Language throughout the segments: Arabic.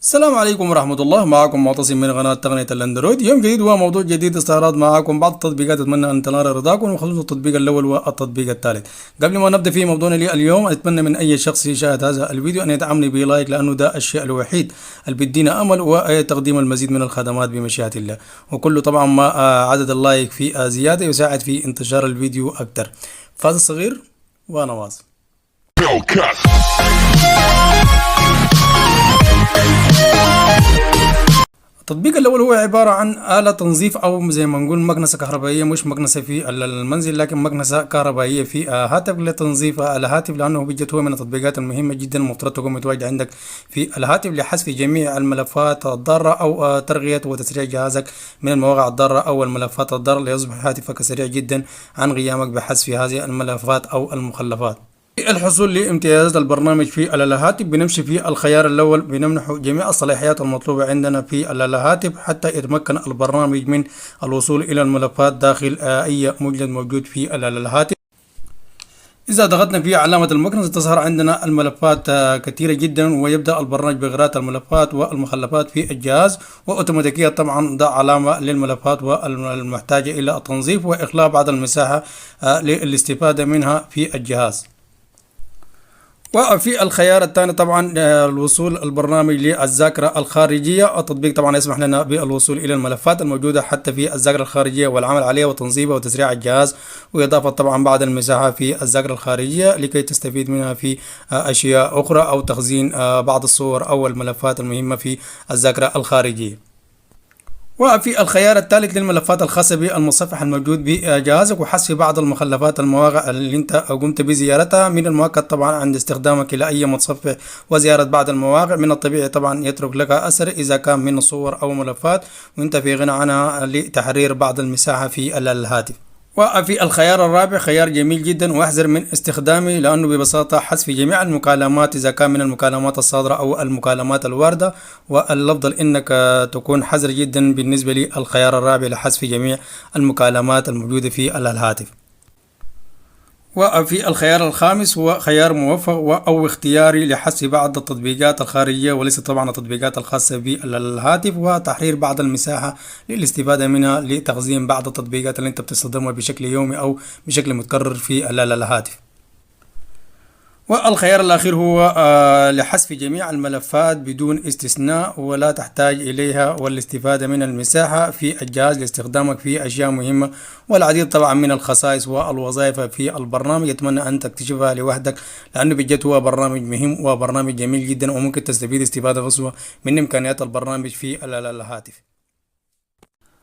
السلام عليكم ورحمة الله. معكم معتصم من قناة تقنية الأندرويد. يوم جديد وموضوع جديد استعراض معكم بعض التطبيقات. أتمنى أن تنال رضاكم، وخصوصا التطبيق الأول والتطبيق الثالث. قبل ما نبدأ في موضوعنا اليوم، أتمنى من أي شخص يشاهد هذا الفيديو أن يدعمني بلايك، لأنه ده الشيء الوحيد اللي بيدينا أمل وتقديم المزيد من الخدمات بمشيئة الله. وكله طبعا ما عدد اللايك في زيادة يساعد في انتشار الفيديو أكثر. فاصل صغير وأنا واصل. التطبيق الأول هو عبارة عن آلة تنظيف، أو زي ما نقول مكنسة كهربائية، مش مكنسة في المنزل لكن مكنسة كهربائية في هاتف لتنظيف الهاتف، لأنه بيجت هو من التطبيقات المهمة جدا المفترض تكون متواجدة عندك في الهاتف لحذف جميع الملفات الضارة أو ترقية وتسريع جهازك من المواقع الضارة أو الملفات الضارة، ليصبح هاتفك سريع جدا عن قيامك بحذف هذه الملفات أو المخلفات. الحصول لامتيازات البرنامج في الهاتف بنمشي في الخيار الأول، بنمنح جميع الصلاحيات المطلوبة عندنا في الهاتف حتى يتمكن البرنامج من الوصول إلى الملفات داخل أي مجلد موجود في الهاتف. إذا ضغطنا في علامة المكنسة تظهر عندنا الملفات كثيرة جدا، ويبدأ البرنامج بقراءة الملفات والمخلفات في الجهاز، وأوتوماتيكيا طبعا ضع علامة للملفات والمحتاجة إلى التنظيف وإخلاء بعض المساحة للاستفادة منها في الجهاز. وفي الخيار الثاني طبعا الوصول البرنامج للذاكرة الخارجية. التطبيق طبعا يسمح لنا بالوصول إلى الملفات الموجودة حتى في الذاكرة الخارجية والعمل عليها وتنظيفها وتسريع الجهاز، وإضافة طبعا بعض المساحة في الذاكرة الخارجية لكي تستفيد منها في أشياء أخرى، أو تخزين بعض الصور أو الملفات المهمة في الذاكرة الخارجية. وفي الخيار الثالث للملفات الخاصة بالمتصفح الموجود بجهازك، وحذف بعض المخلفات المواقع اللي انت قمت بزيارتها. من المؤكد طبعا عند استخدامك لأي متصفح وزيارة بعض المواقع، من الطبيعي طبعا يترك لك أثر إذا كان من صور أو ملفات وانت في غنى عنها لتحرير بعض المساحة في الهاتف. وفي الخيار الرابع خيار جميل جدا، واحذر من استخدامه، لأنه ببساطة حذف جميع المكالمات إذا كان من المكالمات الصادرة أو المكالمات الواردة، والأفضل إنك تكون حذر جدا بالنسبة للخيار الرابع لحذف جميع المكالمات الموجودة في الهاتف. وفي الخيار الخامس هو خيار موفق أو اختياري لحذف بعض التطبيقات الخارجية وليس طبعا التطبيقات الخاصة بالهاتف، وتحرير بعض المساحة للاستفادة منها لتخزين بعض التطبيقات اللي انت بتستخدمها بشكل يومي أو بشكل متكرر في الهاتف. والخيار الأخير هو لحذف جميع الملفات بدون استثناء، ولا تحتاج إليها، والاستفادة من المساحة في الجهاز لاستخدامك في أشياء مهمة، والعديد طبعا من الخصائص والوظائف في البرنامج. أتمنى أن تكتشفها لوحدك، لأنه بجد هو برنامج مهم وبرنامج جميل جدا، وممكن تستفيد استفادة قصوى من إمكانيات البرنامج في الهاتف.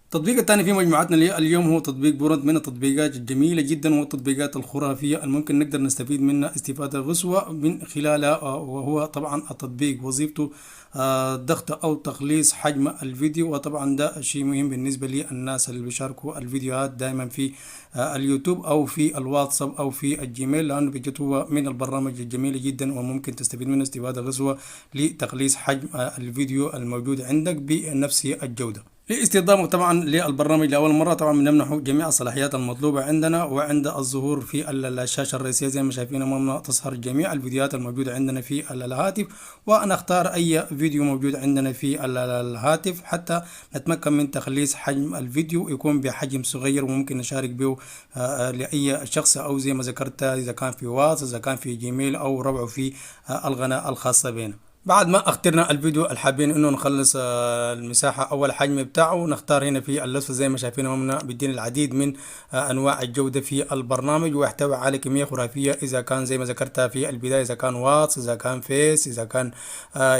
التطبيق الثاني في مجموعتنا اليوم هو تطبيق بورد، من التطبيقات الجميلة جدا والتطبيقات الخرافية الممكن نقدر نستفيد منها استفادة قصوى من خلالها. وهو طبعا التطبيق وظيفته ضغط أو تقليص حجم الفيديو، وطبعا ده شيء مهم بالنسبة للناس اللي بيشاركوا الفيديوهات دائما في اليوتيوب أو في الواتساب أو في الجيميل، لأنه بجد هو من البرامج الجميلة جدا وممكن تستفيد منه استفادة قصوى لتقليص حجم الفيديو الموجود عندك بنفس الجودة. لاستخدامه طبعا للبرنامج لأول مرة طبعا بنمنحه جميع الصلاحيات المطلوبة عندنا، وعند الظهور في الشاشة الرئيسية زي ما شايفين أمامنا تظهر جميع الفيديوهات الموجودة عندنا في الهاتف، ونختار أي فيديو موجود عندنا في الهاتف حتى نتمكن من تخليص حجم الفيديو يكون بحجم صغير وممكن نشارك به لأي شخص، أو زي ما ذكرت إذا كان في واتس، إذا كان في جيميل، أو ربعه في القناة الخاصة بنا. بعد ما اخترنا الفيديو اللي حابين انه نخلص المساحة او الحجم بتاعه، نختار هنا في اللصفة زي ما شايفين امامنا بيدينا العديد من انواع الجودة في البرنامج، ويحتوي على كمية خرافية اذا كان زي ما ذكرتها في البداية، اذا كان واتس، اذا كان فيس، اذا كان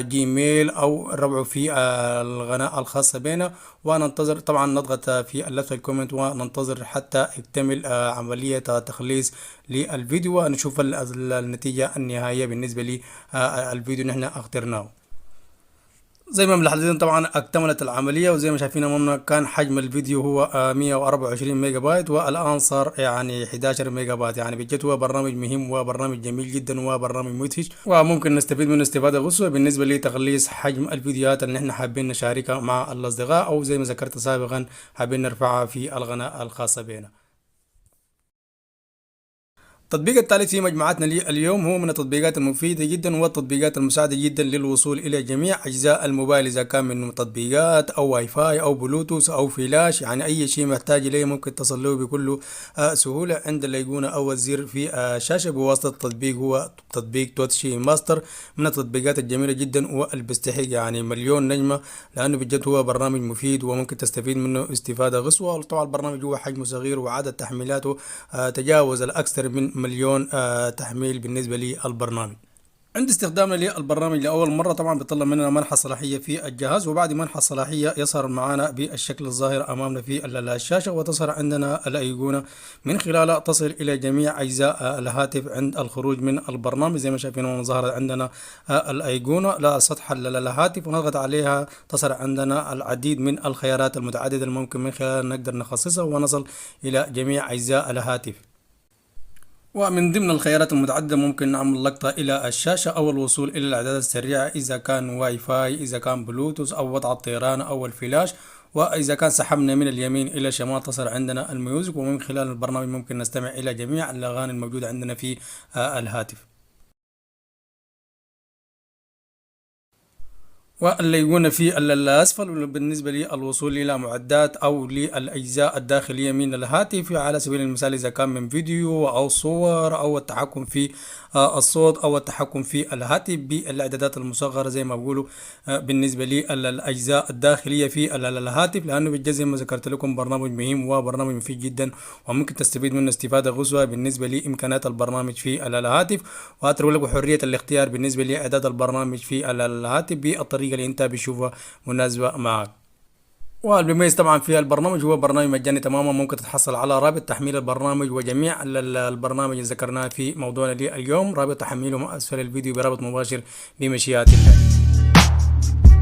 جيميل، او ربعه في القناة الخاصة بنا. وننتظر طبعا نضغط في اللفة الكومنت وننتظر حتى يكتمل عملية تخليص للفيديو، ونشوف النتيجة النهائية بالنسبة للفيديو نحن اخترناه. زي ما ملاحظين طبعا اكتملت العملية، وزي ما شايفين امامنا كان حجم الفيديو هو 124 ميجا بايت، والان صار يعني 11 ميجا بايت. يعني بجد هو برنامج مهم وبرنامج جميل جدا وبرنامج مدهش، وممكن نستفيد منه استفادة قصوى بالنسبة لتخليص حجم الفيديوهات اللي احنا حابين نشاركها مع الاصدقاء، او زي ما ذكرت سابقا حابين نرفعها في القناة الخاصة بنا. التطبيق الثالث في مجموعتنا اليوم هو من التطبيقات المفيدة جدا والتطبيقات المساعدة جدا للوصول إلى جميع أجزاء الموبايل، إذا كان من تطبيقات أو واي فاي أو بلوتوث أو فلاش، يعني أي شيء محتاج إليه ممكن تصل له بكل سهولة عند الأيقونة أو الزر في الشاشة بواسطة التطبيق. هو تطبيق توتشي ماستر من التطبيقات الجميلة جدا واللي بيستحق يعني مليون نجمة، لأنه بجد هو برنامج مفيد وممكن تستفيد منه استفادة غصوة. طبعا البرنامج هو حجمه صغير وعدد تحميلاته تجاوز الأكثر من مليون تحميل بالنسبة للبرنامج. عند استخدامنا للبرنامج لأول مرة طبعا بيطلب مننا منح الصلاحية في الجهاز، وبعد منح الصلاحية يظهر معنا بالشكل الظاهر أمامنا في الشاشة، وتظهر عندنا الأيقونة من خلالها تصل إلى جميع أجزاء الهاتف. عند الخروج من البرنامج زي ما شايفين ظهرت عندنا الأيقونة لسطح الهاتف، ونضغط عليها تصل عندنا العديد من الخيارات المتعددة الممكن من خلالها نقدر نخصصها ونصل إلى جميع أجزاء الهاتف. ومن ضمن الخيارات المتعددة ممكن نعمل لقطة إلى الشاشة أو الوصول إلى الإعدادات السريعة، إذا كان واي فاي، إذا كان بلوتوث أو وضع الطيران أو الفلاش. وإذا كان سحبنا من اليمين إلى الشمال تصل عندنا الميوزك، ومن خلال البرنامج ممكن نستمع إلى جميع الأغاني الموجودة عندنا في الهاتف. واللي يقولنا في الأسفل بالنسبة للوصول إلى معدات أو للأجزاء الداخلية من الهاتف، على سبيل المثال إذا كان من فيديو أو صور أو التحكم في الصوت أو التحكم في الهاتف بالإعدادات المصغرة زي ما بقولوا بالنسبة للأجزاء الداخلية في الهاتف، لأنه بالجد زي ما ذكرت لكم برنامج مهم وبرنامج مفيد جدا وممكن تستفيد منه استفادة غزوة بالنسبة لإمكانات البرنامج في الهاتف. وأترك لكم حرية الاختيار بالنسبة لإعداد البرنامج في الهاتف بالطريقة اللي انت بتشوفها مناسبة معك. والمميز طبعا في البرنامج هو برنامج مجاني تماما، ممكن تتحصل على رابط تحميل البرنامج وجميع البرنامج اللي ذكرناها في موضوعنا اليوم. رابط تحميله اسفل الفيديو برابط مباشر بمشيئة الله.